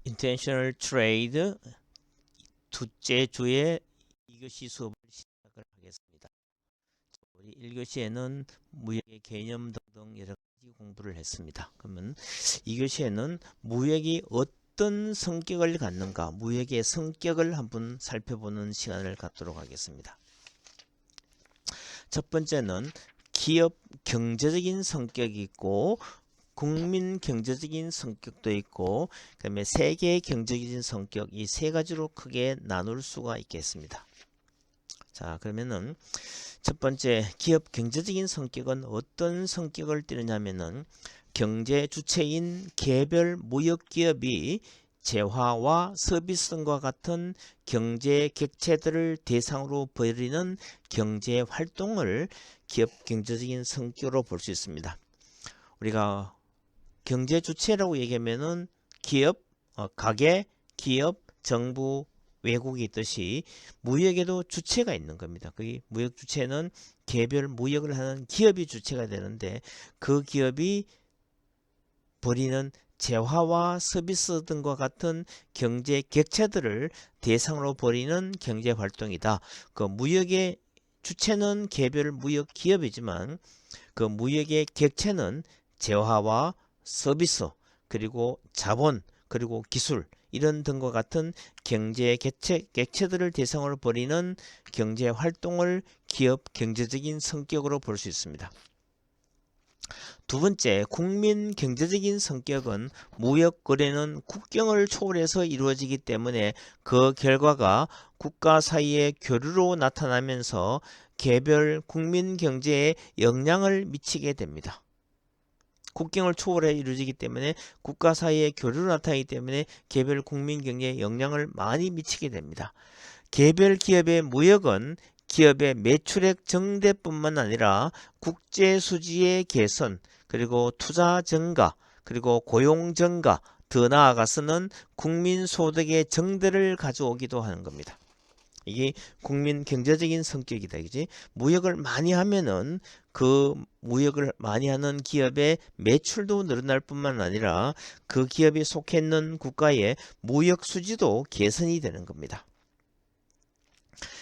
International Trade 둘째 주에 이것이 수업을 시작을 하겠습니다. 우리 1교시에는 무역의 개념 등등 여러 가지 공부를 했습니다. 그러면 2교시에는 무역이 어떤 성격을 갖는가, 무역의 성격을 한번 살펴보는 시간을 갖도록 하겠습니다. 첫 번째는 기업 경제적인 성격이 있고 국민 경제적인 성격도 있고 그다음에 세계 경제적인 성격, 이 세 가지로 크게 나눌 수가 있겠습니다. 자, 그러면은 첫 번째 기업 경제적인 성격은 어떤 성격을 띠느냐면은 경제 주체인 개별 무역 기업이 재화와 서비스 등과 같은 경제 객체들을 대상으로 벌이는 경제 활동을 기업 경제적인 성격으로 볼 수 있습니다. 우리가 경제 주체라고 얘기하면은 기업, 가게, 기업, 정부, 외국이 있듯이 무역에도 주체가 있는 겁니다. 그 무역 주체는 개별 무역을 하는 기업이 주체가 되는데 그 기업이 벌이는 재화와 서비스 등과 같은 경제 객체들을 대상으로 벌이는 경제 활동이다. 그 무역의 주체는 개별 무역 기업이지만 그 무역의 객체는 재화와 서비스, 그리고 자본, 그리고 기술 이런 등과 같은 경제 객체들을 대상으로 벌이는 경제 활동을 기업 경제적인 성격으로 볼 수 있습니다. 두 번째, 국민 경제적인 성격은 무역 거래는 국경을 초월해서 이루어지기 때문에 그 결과가 국가 사이의 교류로 나타나면서 개별 국민 경제에 영향을 미치게 됩니다. 국경을 초월해 이루어지기 때문에 국가 사이의 교류로 나타나기 때문에 개별 국민 경제에 영향을 많이 미치게 됩니다. 개별 기업의 무역은 기업의 매출액 증대뿐만 아니라 국제 수지의 개선, 그리고 투자 증가, 그리고 고용 증가, 더 나아가서는 국민 소득의 증대를 가져오기도 하는 겁니다. 이게 국민 경제적인 성격이다. 그지? 무역을 많이 하면은 그 무역을 많이 하는 기업의 매출도 늘어날 뿐만 아니라 그 기업이 속해 있는 국가의 무역 수지도 개선이 되는 겁니다.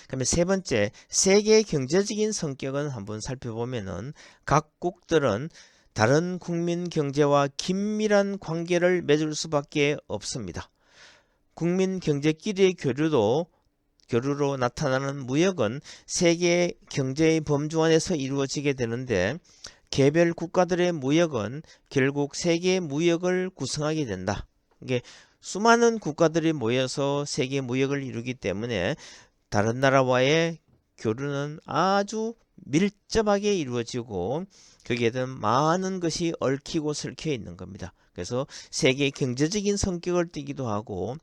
그러면 세 번째, 세계 경제적인 성격은 한번 살펴보면은 각국들은 다른 국민 경제와 긴밀한 관계를 맺을 수밖에 없습니다. 국민 경제끼리의 교류로 나타나는 무역은 세계 경제의 범주 안에서 이루어지게 되는데 개별 국가들의 무역은 결국 세계 무역을 구성하게 된다. 이게 수많은 국가들이 모여서 세계 무역을 이루기 때문에 다른 나라와의 교류는 아주 밀접하게 이루어지고 거기에는 많은 것이 얽히고 설켜 있는 겁니다. 그래서 세계 경제적인 성격을 띠기도 하고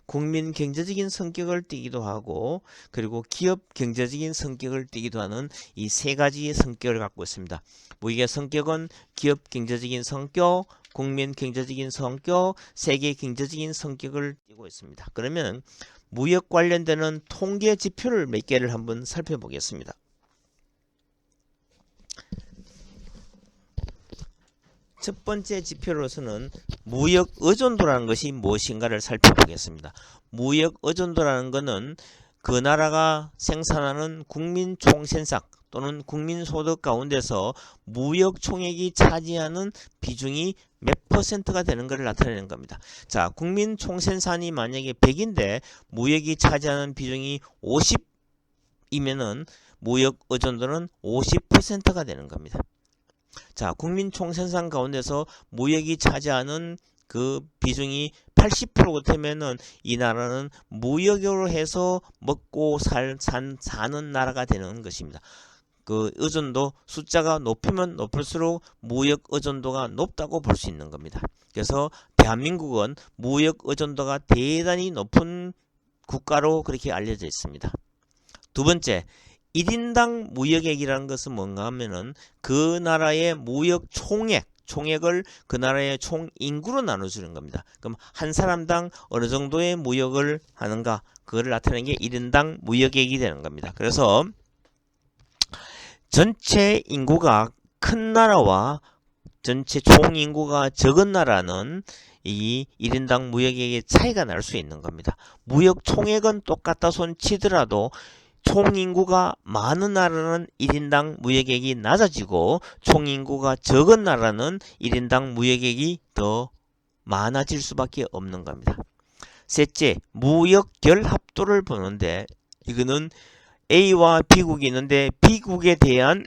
국민 경제적인 성격을 띠기도 하고 그리고 기업 경제적인 성격을 띠기도 하는 이 세 가지의 성격을 갖고 있습니다. 무역의 성격은 기업 경제적인 성격, 국민 경제적인 성격, 세계 경제적인 성격을 띠고 있습니다. 그러면 무역 관련되는 통계 지표를 몇 개를 한번 살펴보겠습니다. 첫 번째 지표로서는 무역 의존도라는 것이 무엇인가를 살펴보겠습니다. 무역 의존도라는 것은 그 나라가 생산하는 국민 총생산 또는 국민소득 가운데서 무역 총액이 차지하는 비중이 몇 %가 되는 것을 나타내는 겁니다. 자, 국민 총생산이 만약에 100인데 무역이 차지하는 비중이 50이면은 무역 의존도는 50%가 되는 겁니다. 자, 국민 총생산 가운데서 무역이 차지하는 그 비중이 80%가 되면은 이 나라는 무역으로 해서 먹고 사는 나라가 되는 것입니다. 그 의존도 숫자가 높으면 높을수록 무역 의존도가 높다고 볼 수 있는 겁니다. 그래서 대한민국은 무역 의존도가 대단히 높은 국가로 그렇게 알려져 있습니다. 두 번째, 1인당 무역액이라는 것은 뭔가 하면은 그 나라의 무역 총액을 그 나라의 총 인구로 나눠주는 겁니다. 그럼 한 사람당 어느 정도의 무역을 하는가, 그거를 나타내는 게 1인당 무역액이 되는 겁니다. 그래서 전체 인구가 큰 나라와 전체 총 인구가 적은 나라는 이 1인당 무역액의 차이가 날 수 있는 겁니다. 무역 총액은 똑같다 손 치더라도 총인구가 많은 나라는 1인당 무역액이 낮아지고 총인구가 적은 나라는 1인당 무역액이 더 많아질 수밖에 없는 겁니다. 셋째, 무역 결합도를 보는데 이거는 A와 B국이 있는데 B국에 대한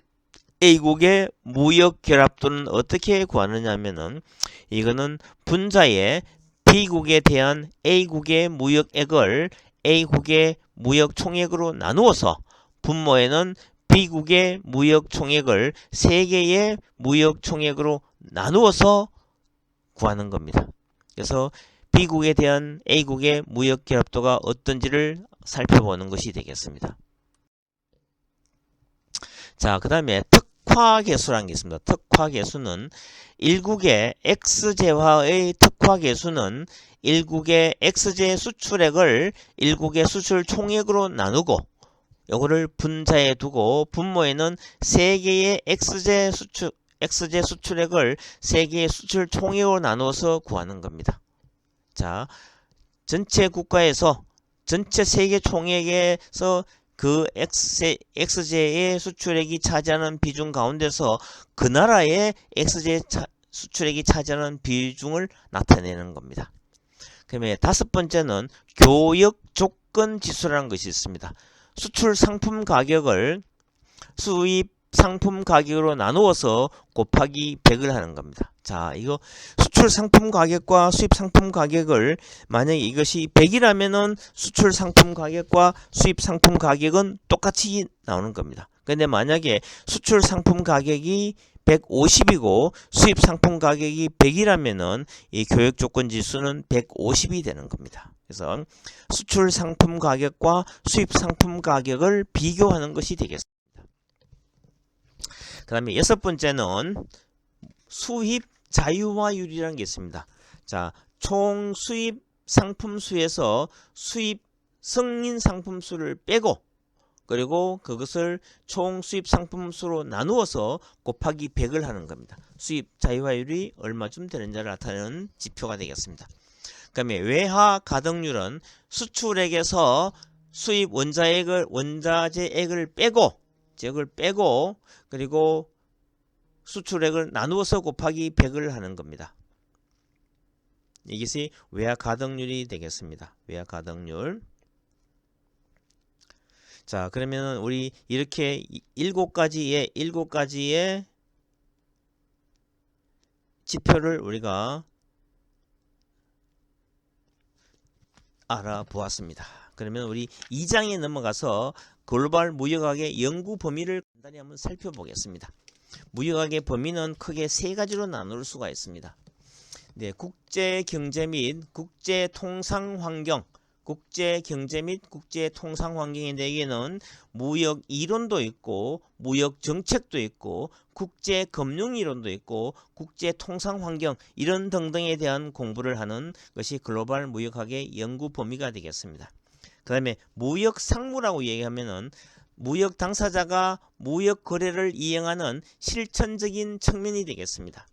A국의 무역 결합도는 어떻게 구하느냐 하면은 이거는 분자에 B국에 대한 A국의 무역액을 A국의 무역 총액으로 나누어서 분모에는 B국의 무역 총액을 3개의 무역 총액으로 나누어서 구하는 겁니다. 그래서 B국에 대한 A국의 무역 결합도가 어떤지를 살펴보는 것이 되겠습니다. 자, 그 다음에 특화계수라는 게 있습니다. 특화계수는 1국의 X제화의 특화계수는 1국의 X제 수출액을 1국의 수출 총액으로 나누고 요거를 분자에 두고 분모에는 3개의 X제 수출액을 3개의 수출 총액으로 나누어서 구하는 겁니다. 자, 전체 국가에서 전체 세계 총액에서 그 X제의 수출액이 차지하는 비중 가운데서 그 나라의 X제 수출액이 차지하는 비중을 나타내는 겁니다. 그다음에 다섯 번째는 교역 조건 지수라는 것이 있습니다. 수출 상품 가격을 수입 상품 가격으로 나누어서 곱하기 100을 하는 겁니다. 자, 이거 수출 상품 가격과 수입 상품 가격을 만약에 이것이 100이라면은 수출 상품 가격과 수입 상품 가격은 똑같이 나오는 겁니다. 근데 만약에 수출 상품 가격이 150이고 수입 상품 가격이 100이라면은 이 교역 조건 지수는 150이 되는 겁니다. 그래서 수출 상품 가격과 수입 상품 가격을 비교하는 것이 되겠습니다. 그 다음에 여섯 번째는 수입 자유화율이라는 게 있습니다. 자, 총 수입 상품 수에서 수입 승인 상품 수를 빼고 그리고 그것을 총 수입 상품 수로 나누어서 곱하기 100을 하는 겁니다. 수입 자유화율이 얼마쯤 되는지를 나타내는 지표가 되겠습니다. 그 다음에 외화 가덕률은 수출액에서 수입 원자재액을 빼고 그리고 수출액을 나누어서 곱하기 100을 하는 겁니다. 이것이 외화 가덕률이 되겠습니다. 외화 가덕률. 자, 그러면 우리 이렇게 7가지의 지표를 우리가 알아보았습니다. 그러면 우리 2장에 넘어가서 글로벌 무역학의 연구 범위를 간단히 한번 살펴보겠습니다. 무역학의 범위는 크게 세 가지로 나눌 수가 있습니다. 네, 국제 경제 및 국제 통상 환경, 국제 경제 및 국제 통상 환경에 대해서는 무역 이론도 있고 무역 정책도 있고 국제 금융 이론도 있고 국제 통상 환경 이런 등등에 대한 공부를 하는 것이 글로벌 무역학의 연구 범위가 되겠습니다. 그 다음에 무역 상무라고 얘기하면은 무역 당사자가 무역 거래를 이행하는 실천적인 측면이 되겠습니다.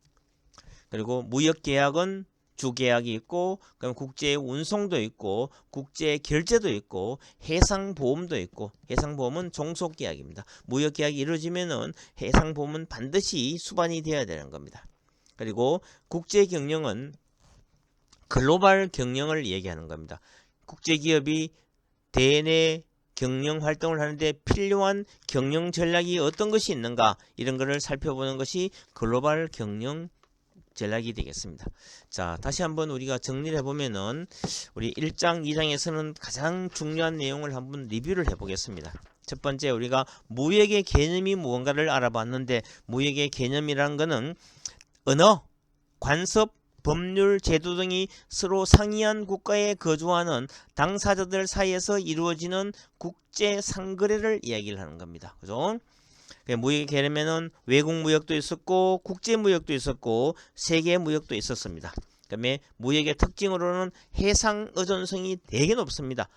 그리고 무역 계약은 주계약이 있고 그럼 국제 운송도 있고 국제 결제도 있고 해상 보험도 있고 해상 보험은 종속 계약입니다. 무역 계약이 이루어지면은 해상 보험은 반드시 수반이 되어야 되는 겁니다. 그리고 국제 경영은 글로벌 경영을 얘기하는 겁니다. 국제 기업이 대내 경영 활동을 하는데 필요한 경영 전략이 어떤 것이 있는가 이런 것을 살펴보는 것이 글로벌 경영 전략이 되겠습니다. 자, 다시 한번 우리가 정리를 해보면은 우리 1장, 2장에서는 가장 중요한 내용을 한번 리뷰를 해보겠습니다. 첫 번째 우리가 무역의 개념이 무언가를 알아봤는데 무역의 개념이라는 것은 언어, 관습, 법률, 제도 등이 서로 상이한 국가에 거주하는 당사자들 사이에서 이루어지는 국제 상거래를 이야기를 하는 겁니다. 그죠? 무역의 개념에는 외국 무역도 있었고 국제 무역도 있었고 세계 무역도 있었습니다. 그다음에 무역의 특징으로는 해상 의존성이 되게 높습니다.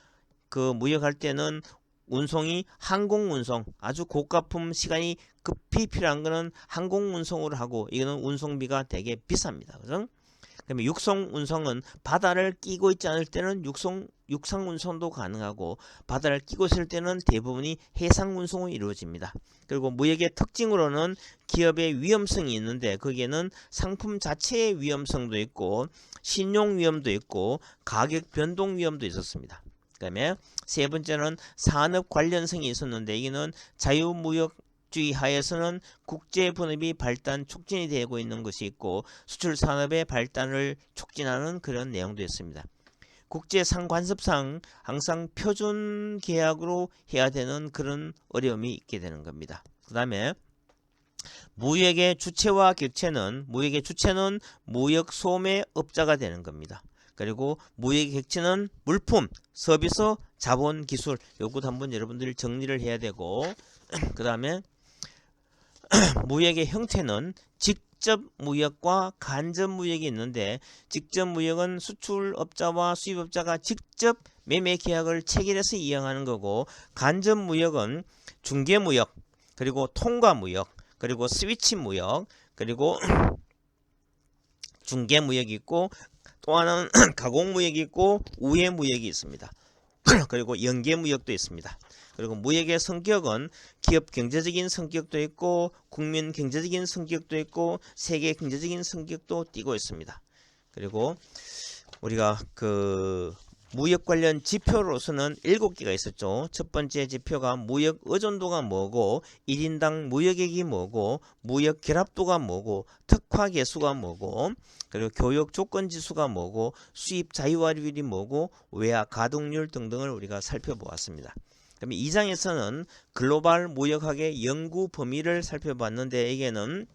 그 무역할 때는 운송이 항공 운송, 아주 고가품 시간이 급히 필요한 거는 항공 운송으로 하고 이거는 운송비가 되게 비쌉니다. 그죠? 그다음에 육성 운송은 바다를 끼고 있지 않을 때는 육상 운송도 가능하고 바다를 끼고 있을 때는 대부분이 해상 운송이 이루어집니다. 그리고 무역의 특징으로는 기업의 위험성이 있는데 거기에는 상품 자체의 위험성도 있고 신용 위험도 있고 가격 변동 위험도 있었습니다. 그다음에 세 번째는 산업 관련성이 있었는데 이게는 자유무역주의 하에서는 국제 분업이 발달 촉진이 되고 있는 것이 있고 수출 산업의 발달을 촉진하는 그런 내용도 있습니다. 국제상 관습상 항상 표준 계약으로 해야 되는 그런 어려움이 있게 되는 겁니다. 그 다음에 무역의 주체와 객체는 무역 소매업자가 되는 겁니다. 그리고 무역의 객체는 물품, 서비스, 자본, 기술. 요것도 한번 여러분들이 정리를 해야 되고 그 다음에 무역의 형태는 직접 무역과 간접 무역이 있는데 직접 무역은 수출업자와 수입업자가 직접 매매 계약을 체결해서 이행하는 거고 간접 무역은 중개무역 그리고 통과무역 그리고 스위치 무역 그리고 중개무역이 있고 또 하나는 가공무역이 있고 우회무역이 있습니다. 그리고 연계무역도 있습니다. 그리고 무역의 성격은 기업 경제적인 성격도 있고 국민 경제적인 성격도 있고 세계 경제적인 성격도 띠고 있습니다. 그리고 우리가 그 무역 관련 지표로서는 7개가 있었죠. 첫 번째 지표가 무역 의존도가 뭐고 1인당 무역액이 뭐고 무역 결합도가 뭐고 특화 계수가 뭐고 그리고 교역 조건 지수가 뭐고 수입 자유화율이 뭐고 외화 가동률 등등을 우리가 살펴보았습니다. 그럼 2장에서는 글로벌 무역학의 연구 범위를 살펴봤는데 이게는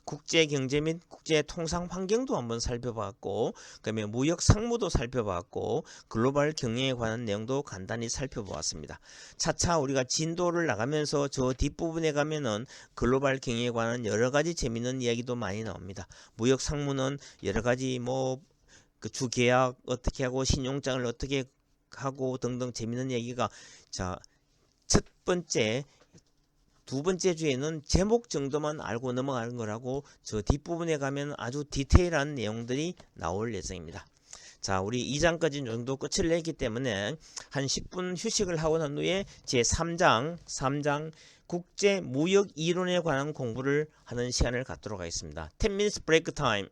국제 경제 및 국제 통상 환경도 한번 살펴봤고 그다음에 무역 상무도 살펴봤고 글로벌 경영에 관한 내용도 간단히 살펴보았습니다. 차차 우리가 진도를 나가면서 저 뒷부분에 가면은 글로벌 경영에 관한 여러 가지 재미있는 이야기도 많이 나옵니다. 무역 상무는 여러 가지 뭐 그 주계약 어떻게 하고 신용장을 어떻게 하고 등등 재미있는 얘기가 자 첫 번째 두 번째 주에는 제목 정도만 알고 넘어가는 거라고 저 뒷부분에 가면 아주 디테일한 내용들이 나올 예정입니다. 자, 우리 2장까지 정도 끝을 냈기 때문에 한 10분 휴식을 하고 난 후에 제 3장 국제 무역 이론에 관한 공부를 하는 시간을 갖도록 하겠습니다. 10 minutes break time.